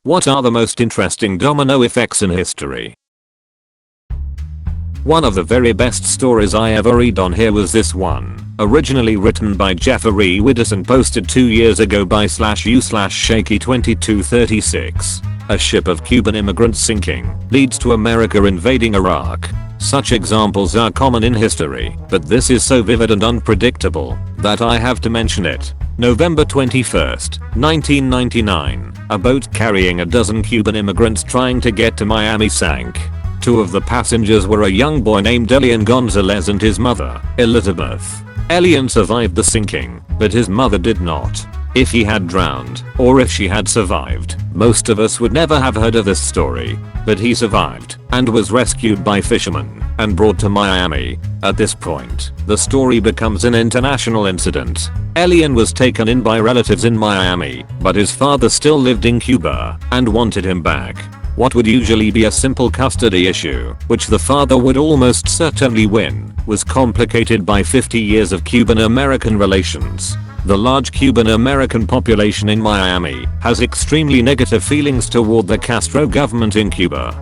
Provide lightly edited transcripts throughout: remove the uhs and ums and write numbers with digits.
What are the most interesting domino effects in history? One of the very best stories I ever read on here was this one, originally written by Jeffrey Widders and posted 2 years ago by /u/shaky2236. A ship of Cuban immigrants sinking leads to America invading Iraq. Such examples are common in history, but this is so vivid and unpredictable that I have to mention it. November 21st, 1999, a boat carrying a dozen Cuban immigrants trying to get to Miami sank. 2 of the passengers were a young boy named Elian Gonzalez and his mother, Elizabeth. Elian survived the sinking, but his mother did not. If he had drowned, or if she had survived, most of us would never have heard of this story. But he survived, and was rescued by fishermen, and brought to Miami. At this point, the story becomes an international incident. Elian was taken in by relatives in Miami, but his father still lived in Cuba, and wanted him back. What would usually be a simple custody issue, which the father would almost certainly win, was complicated by 50 years of Cuban-American relations. The large Cuban-American population in Miami has extremely negative feelings toward the Castro government in Cuba.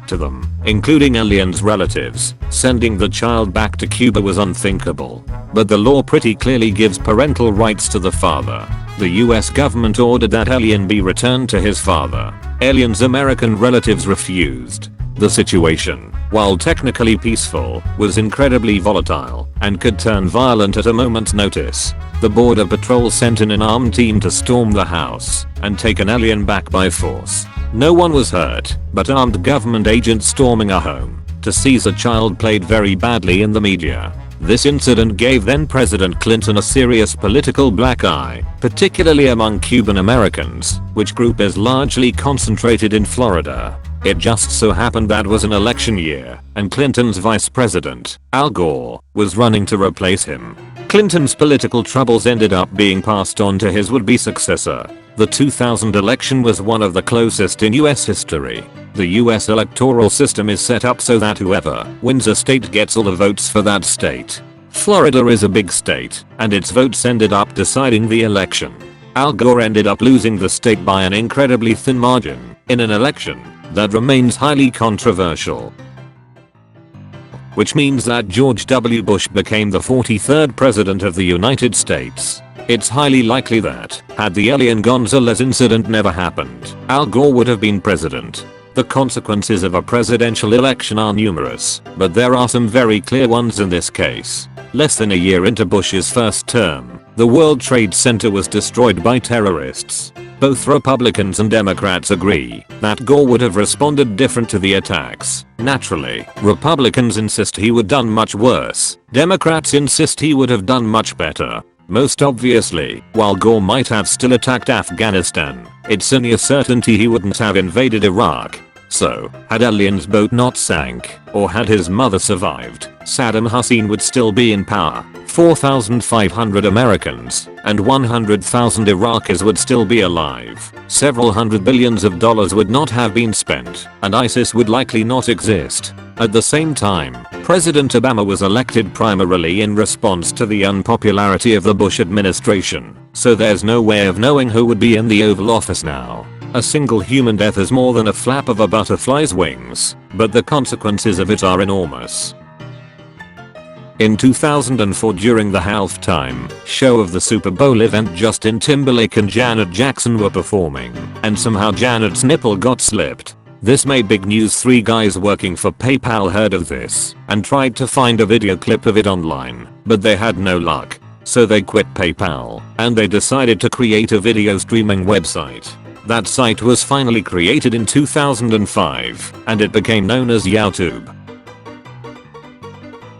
To them, including Elian's relatives, sending the child back to Cuba was unthinkable. But the law pretty clearly gives parental rights to the father. The US government ordered that Elian be returned to his father. Elian's American relatives refused. The situation, while technically peaceful, was incredibly volatile and could turn violent at a moment's notice. The Border Patrol sent in an armed team to storm the house and take an Elian back by force. No one was hurt, but armed government agents storming a home to seize a child played very badly in the media. This incident gave then President Clinton a serious political black eye, particularly among Cuban Americans, which group is largely concentrated in Florida. It just so happened that was an election year, and Clinton's vice president, Al Gore, was running to replace him. Clinton's political troubles ended up being passed on to his would-be successor. The 2000 election was one of the closest in US history. The US electoral system is set up so that whoever wins a state gets all the votes for that state. Florida is a big state, and its votes ended up deciding the election. Al Gore ended up losing the state by an incredibly thin margin in an election that remains highly controversial. Which means that George W. Bush became the 43rd president of the United States. It's highly likely that, had the Elian Gonzalez incident never happened, Al Gore would have been president. The consequences of a presidential election are numerous, but there are some very clear ones in this case. Less than a year into Bush's first term, the World Trade Center was destroyed by terrorists. Both Republicans and Democrats agree that Gore would have responded different to the attacks. Naturally, Republicans insist he would done much worse. Democrats insist he would have done much better. Most obviously, while Gore might have still attacked Afghanistan, it's a near certainty he wouldn't have invaded Iraq. So, had Elian's boat not sank, or had his mother survived, Saddam Hussein would still be in power. 4,500 Americans and 100,000 Iraqis would still be alive. Several hundred billions of dollars would not have been spent, and ISIS would likely not exist. At the same time, President Obama was elected primarily in response to the unpopularity of the Bush administration, so there's no way of knowing who would be in the Oval Office now. A single human death is more than a flap of a butterfly's wings, but the consequences of it are enormous. In 2004 during the halftime show of the Super Bowl event, Justin Timberlake and Janet Jackson were performing, and somehow Janet's nipple got slipped. This made big news. 3 guys working for PayPal heard of this and tried to find a video clip of it online, but they had no luck. So they quit PayPal and they decided to create a video streaming website. That site was finally created in 2005 and it became known as YouTube.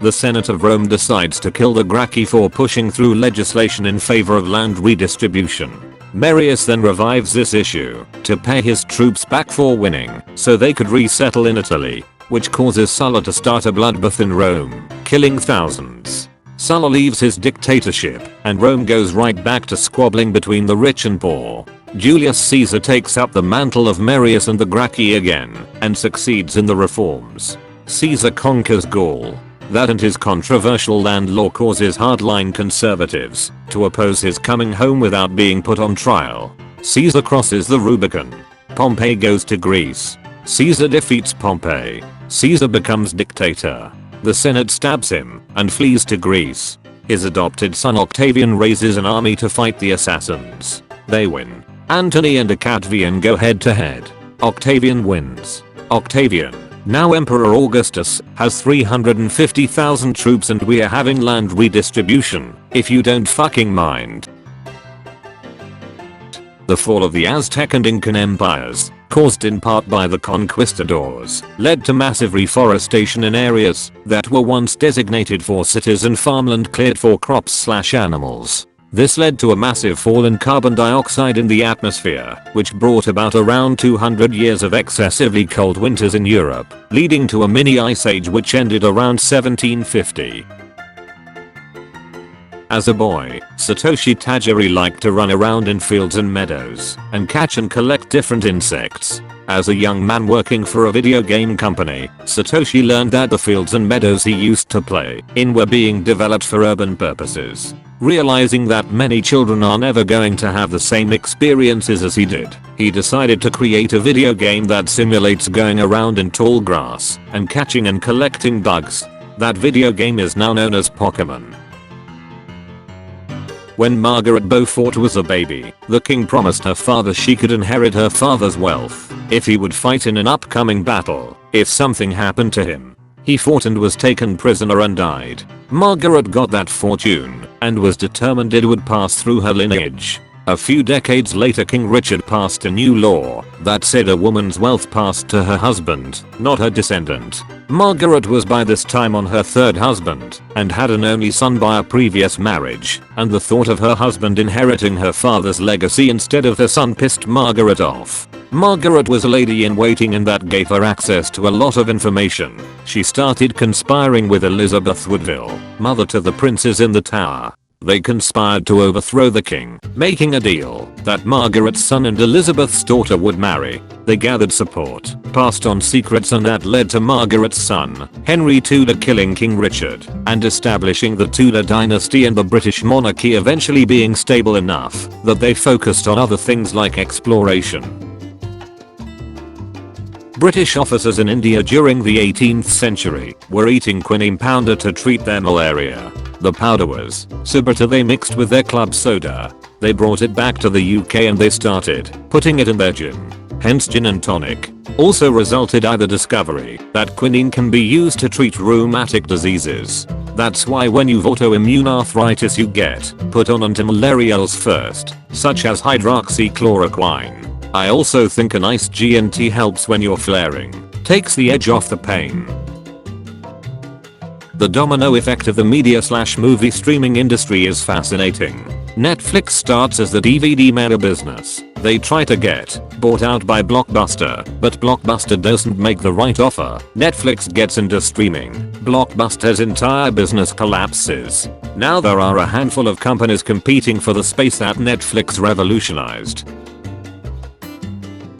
The Senate of Rome decides to kill the Gracchi for pushing through legislation in favor of land redistribution. Marius then revives this issue to pay his troops back for winning so they could resettle in Italy, which causes Sulla to start a bloodbath in Rome, killing thousands. Sulla leaves his dictatorship and Rome goes right back to squabbling between the rich and poor. Julius Caesar takes up the mantle of Marius and the Gracchi again and succeeds in the reforms. Caesar conquers Gaul. That and his controversial land law causes hardline conservatives to oppose his coming home without being put on trial. Caesar crosses the Rubicon. Pompey goes to Greece. Caesar defeats Pompey. Caesar becomes dictator. The Senate stabs him and flees to Greece. His adopted son Octavian raises an army to fight the assassins. They win. Antony and Octavian go head to head. Octavian wins. Octavian, now Emperor Augustus, has 350,000 troops and we are having land redistribution, if you don't fucking mind. The fall of the Aztec and Incan empires, caused in part by the conquistadors, led to massive reforestation in areas that were once designated for cities and farmland cleared for crops/animals. This led to a massive fall in carbon dioxide in the atmosphere, which brought about around 200 years of excessively cold winters in Europe, leading to a mini ice age which ended around 1750. As a boy, Satoshi Tajiri liked to run around in fields and meadows and catch and collect different insects. As a young man working for a video game company, Satoshi learned that the fields and meadows he used to play in were being developed for urban purposes. Realizing that many children are never going to have the same experiences as he did, he decided to create a video game that simulates going around in tall grass and catching and collecting bugs. That video game is now known as Pokemon. When Margaret Beaufort was a baby, the king promised her father she could inherit her father's wealth if he would fight in an upcoming battle if something happened to him. He fought and was taken prisoner and died. Margaret got that fortune and was determined it would pass through her lineage. A few decades later, King Richard passed a new law that said a woman's wealth passed to her husband, not her descendant. Margaret was by this time on her third husband and had an only son by a previous marriage, and the thought of her husband inheriting her father's legacy instead of the son pissed Margaret off. Margaret was a lady in waiting and that gave her access to a lot of information. She started conspiring with Elizabeth Woodville, mother to the princes in the Tower. They conspired to overthrow the king, making a deal that Margaret's son and Elizabeth's daughter would marry. They gathered support, passed on secrets, and that led to Margaret's son, Henry Tudor, killing King Richard and establishing the Tudor dynasty and the British monarchy eventually being stable enough that they focused on other things like exploration. British officers in India during the 18th century were eating quinine powder to treat their malaria. The powder was so bitter they mixed with their club soda. They brought it back to the UK and they started putting it in their gin. Hence gin and tonic. Also resulted in the discovery that quinine can be used to treat rheumatic diseases. That's why when you've autoimmune arthritis you get put on antimalarials first, such as hydroxychloroquine. I also think a nice G&T helps when you're flaring. Takes the edge off the pain. The domino effect of the media/movie streaming industry is fascinating. Netflix starts as the DVD mega business. They try to get bought out by Blockbuster, but Blockbuster doesn't make the right offer. Netflix gets into streaming. Blockbuster's entire business collapses. Now there are a handful of companies competing for the space that Netflix revolutionized.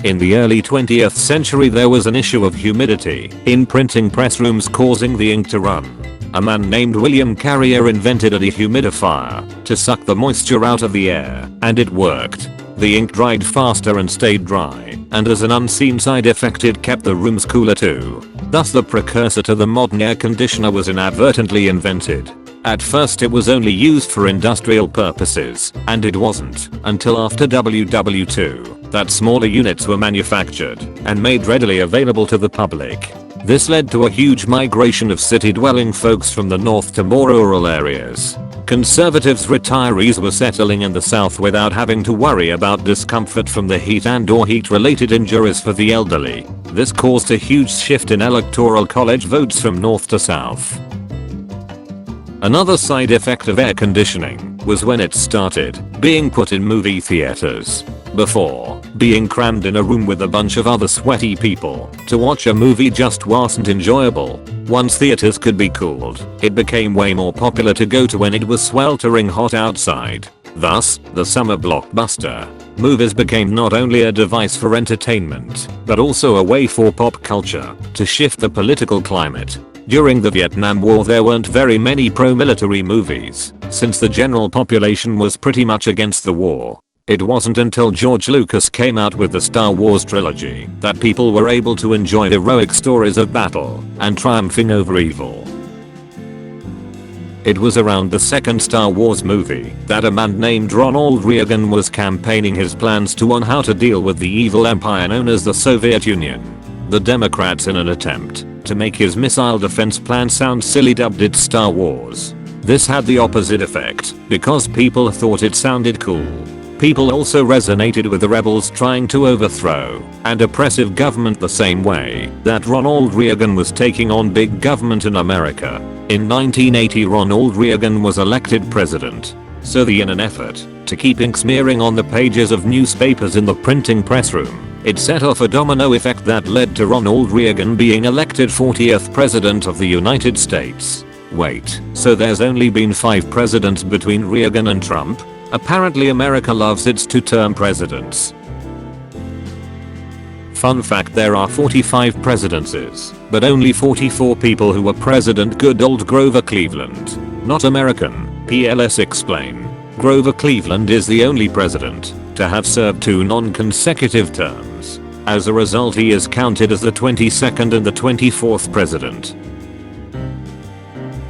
In the early 20th century there was an issue of humidity in printing press rooms causing the ink to run. A man named William Carrier invented a dehumidifier to suck the moisture out of the air, and it worked. The ink dried faster and stayed dry, and as an unseen side effect it kept the rooms cooler too. Thus the precursor to the modern air conditioner was inadvertently invented. At first it was only used for industrial purposes, and it wasn't until after WW2 that smaller units were manufactured and made readily available to the public. This led to a huge migration of city-dwelling folks from the north to more rural areas. Conservatives retirees were settling in the south without having to worry about discomfort from the heat and/or heat-related injuries for the elderly. This caused a huge shift in electoral college votes from north to south. Another side effect of air conditioning was when it started being put in movie theaters. Before, being crammed in a room with a bunch of other sweaty people to watch a movie just wasn't enjoyable. Once theaters could be cooled, it became way more popular to go to when it was sweltering hot outside. Thus, the summer blockbuster movies became not only a device for entertainment, but also a way for pop culture to shift the political climate. During the Vietnam War there weren't very many pro-military movies, since the general population was pretty much against the war. It wasn't until George Lucas came out with the Star Wars trilogy that people were able to enjoy heroic stories of battle and triumphing over evil. It was around the second Star Wars movie that a man named Ronald Reagan was campaigning his plans on how to deal with the evil empire known as the Soviet Union. The Democrats, in an attempt to make his missile defense plan sound silly, dubbed it Star Wars. This had the opposite effect because people thought it sounded cool. People also resonated with the rebels trying to overthrow an oppressive government the same way that Ronald Reagan was taking on big government in America. In 1980, Ronald Reagan was elected president. So in an effort to keep ink smearing on the pages of newspapers in the printing press room, it set off a domino effect that led to Ronald Reagan being elected 40th president of the United States. Wait, so there's only been 5 presidents between Reagan and Trump? Apparently America loves its 2-term presidents. Fun fact, there are 45 presidencies, but only 44 people who were president. Good old Grover Cleveland. Not American, PLS explain. Grover Cleveland is the only president to have served 2 non-consecutive terms. As a result, he is counted as the 22nd and the 24th president.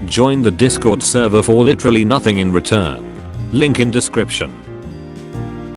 Join the Discord server for literally nothing in return. Link in description.